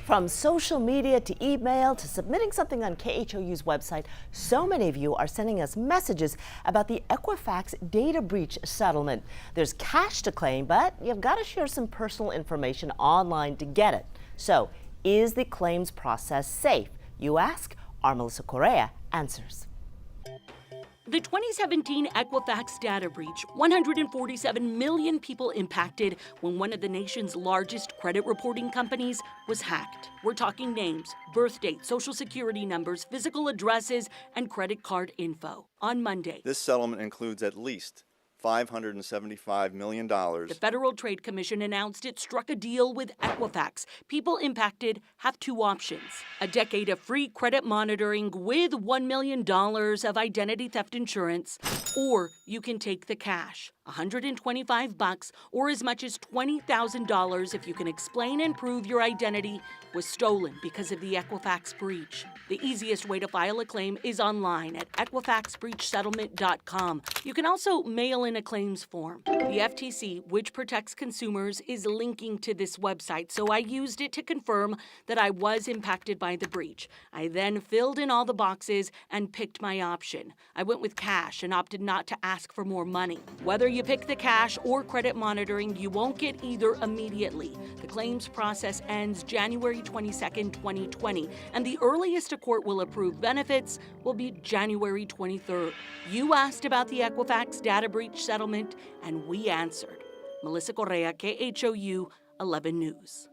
From social media to email to submitting something on KHOU's website, so many of you are sending us messages about the Equifax data breach settlement. There's cash to claim, but you've got to share some personal information online to get it. So, is the claims process safe? You ask, our Melissa Correa answers. The 2017 Equifax data breach, 147 million people impacted when one of the nation's largest credit reporting companies was hacked. We're talking names, birth dates, social security numbers, physical addresses, and credit card info. On Monday, this settlement includes at least $575 million. The Federal Trade Commission announced it struck a deal with Equifax. People impacted have two options: a decade of free credit monitoring with $1 million of identity theft insurance, or you can take the cash, $125 or as much as $20,000 if you can explain and prove your identity was stolen because of the Equifax breach. The easiest way to file a claim is online at equifaxbreachsettlement.com. You can also mail in a claims form. The FTC, which protects consumers, is linking to this website, so I used it to confirm that I was impacted by the breach. I then filled in all the boxes and picked my option. I went with cash and opted not to ask for more money. Whether you pick the cash or credit monitoring, you won't get either immediately. The claims process ends January 22nd, 2020, and the earliest a court will approve benefits will be January 23rd. You asked about the Equifax data breach settlement, and we answered. Melissa Correa, KHOU 11 News.